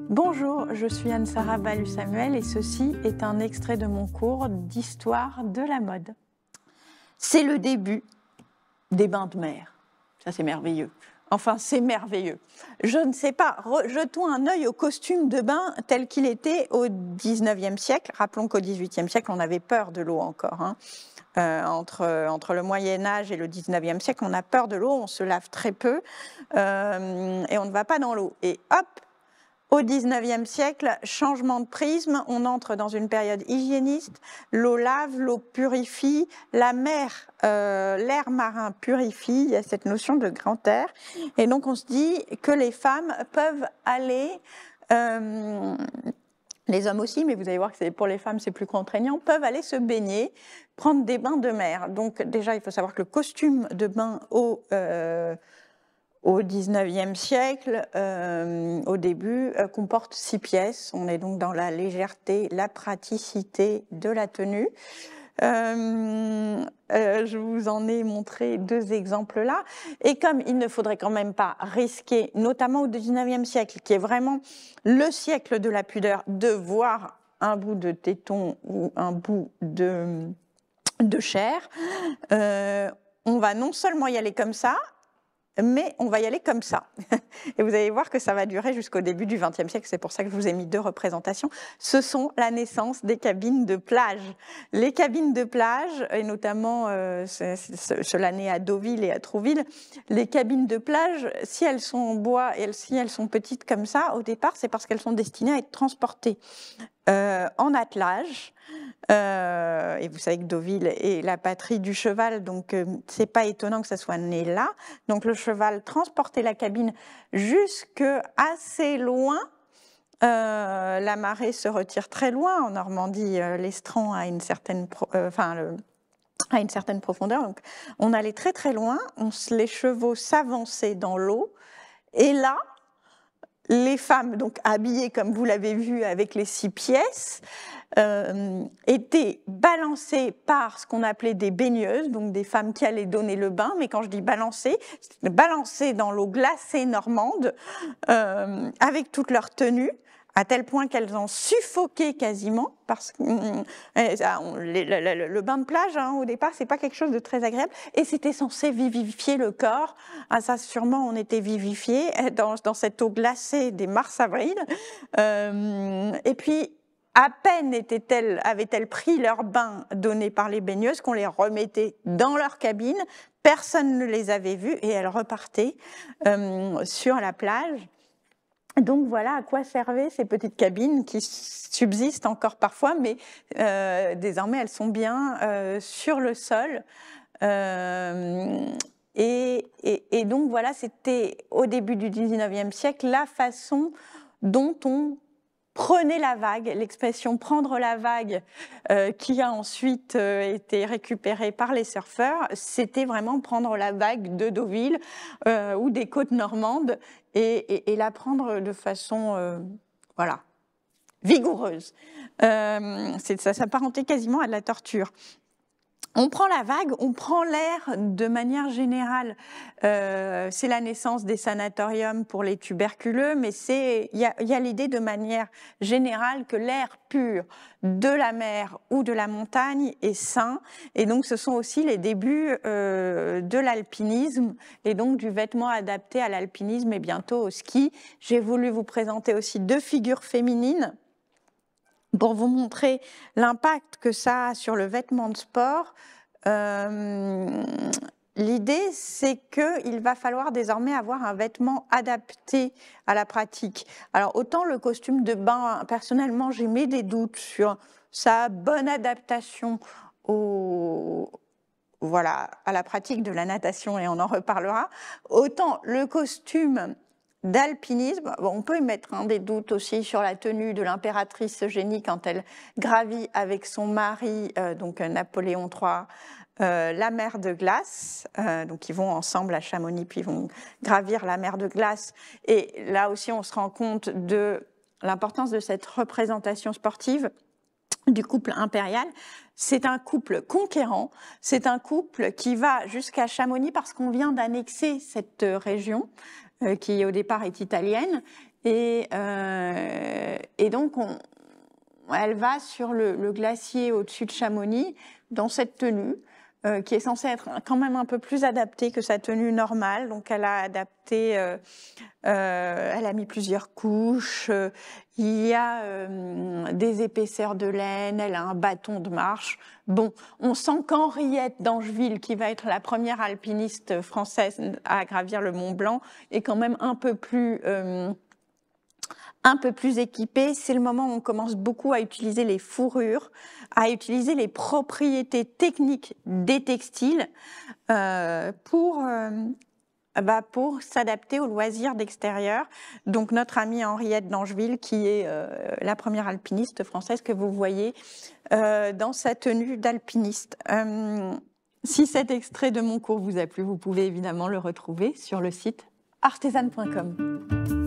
Bonjour, je suis Anne-Sara Ballus-Samuel et ceci est un extrait de mon cours d'histoire de la mode. C'est le début des bains de mer. Ça, c'est merveilleux. Enfin, c'est merveilleux. Je ne sais pas, jetons un œil au costume de bain tel qu'il était au XIXe siècle. Rappelons qu'au XVIIIe siècle, on avait peur de l'eau encore. Entre le Moyen-Âge et le XIXe siècle, on a peur de l'eau, on se lave très peu et on ne va pas dans l'eau. Et hop, au XIXe siècle, changement de prisme, on entre dans une période hygiéniste, l'eau lave, l'eau purifie, la mer, l'air marin purifie, il y a cette notion de grand air, et donc on se dit que les femmes peuvent aller, les hommes aussi, mais vous allez voir que pour les femmes c'est plus contraignant, peuvent aller se baigner, prendre des bains de mer. Donc déjà il faut savoir que le costume de bain au XIXe siècle, au début, comporte 6 pièces. On est donc dans la légèreté, la praticité de la tenue. Je vous en ai montré 2 exemples là. Et comme il ne faudrait quand même pas risquer, notamment au XIXe siècle, qui est vraiment le siècle de la pudeur, de voir un bout de téton ou un bout de chair, on va non seulement y aller comme ça, mais on va y aller comme ça. Et vous allez voir que ça va durer jusqu'au début du XXe siècle, c'est pour ça que je vous ai mis 2 représentations. Ce sont la naissance des cabines de plage. Les cabines de plage, et notamment cela naît à Deauville et à Trouville, les cabines de plage, si elles sont en bois et si elles sont petites comme ça, au départ, c'est parce qu'elles sont destinées à être transportées en attelage. Et vous savez que Deauville est la patrie du cheval, donc c'est pas étonnant que ça soit né là. Donc le cheval transportait la cabine jusque assez loin. La marée se retire très loin. En Normandie, l'estran a une certaine à une certaine profondeur. Donc on allait très très loin. Les chevaux s'avançaient dans l'eau. Et là, les femmes, donc habillées comme vous l'avez vu avec les 6 pièces, étaient balancées par ce qu'on appelait des baigneuses, donc des femmes qui allaient donner le bain. Mais quand je dis balancées, c'était balancées dans l'eau glacée normande, avec toute leur tenue, à tel point qu'elles en suffoquaient quasiment, parce que le bain de plage, au départ, c'est pas quelque chose de très agréable, et c'était censé vivifier le corps. Ah, ça, sûrement, on était vivifiés dans cette eau glacée des mars-avril. Et puis, à peine avaient-elles pris leur bain donné par les baigneuses qu'on les remettait dans leur cabine. Personne ne les avait vues et elles repartaient sur la plage. Donc voilà à quoi servaient ces petites cabines qui subsistent encore parfois, mais désormais elles sont bien sur le sol. Et donc voilà, c'était au début du XIXe siècle la façon dont on prenait la vague, l'expression prendre la vague qui a ensuite été récupérée par les surfeurs, c'était vraiment prendre la vague de Deauville ou des côtes normandes et la prendre de façon voilà, vigoureuse. Ça s'apparentait quasiment à de la torture. On prend la vague, on prend l'air de manière générale. C'est la naissance des sanatoriums pour les tuberculeux, mais il y a l'idée de manière générale que l'air pur de la mer ou de la montagne est sain. Et donc, ce sont aussi les débuts de l'alpinisme et donc du vêtement adapté à l'alpinisme et bientôt au ski. J'ai voulu vous présenter aussi 2 figures féminines pour vous montrer l'impact que ça a sur le vêtement de sport. L'idée, c'est qu'il va falloir désormais avoir un vêtement adapté à la pratique. Alors, autant le costume de bain, personnellement, j'ai mis des doutes sur sa bonne adaptation à la pratique de la natation, et on en reparlera, autant le costume d'alpinisme, on peut y mettre des doutes aussi sur la tenue de l'impératrice Eugénie quand elle gravit avec son mari, donc Napoléon III, la mer de glace. Donc ils vont ensemble à Chamonix, puis ils vont gravir la mer de glace. Et là aussi, on se rend compte de l'importance de cette représentation sportive du couple impérial. C'est un couple conquérant, c'est un couple qui va jusqu'à Chamonix parce qu'on vient d'annexer cette région qui au départ est italienne, et Et donc, elle va sur le glacier au-dessus de Chamonix dans cette tenue qui est censée être quand même un peu plus adaptée que sa tenue normale. Donc, elle a adapté, elle a mis plusieurs couches. Il y a des épaisseurs de laine. Elle a un bâton de marche. Bon, on sent qu'Henriette d'Angeville, qui va être la première alpiniste française à gravir le Mont Blanc, est quand même un peu plus équipée. C'est le moment où on commence beaucoup à utiliser les fourrures, à utiliser les propriétés techniques des textiles pour s'adapter aux loisirs d'extérieur. Donc notre amie Henriette d'Angeville, qui est la première alpiniste française que vous voyez dans sa tenue d'alpiniste. Si cet extrait de mon cours vous a plu, vous pouvez évidemment le retrouver sur le site artesane.com.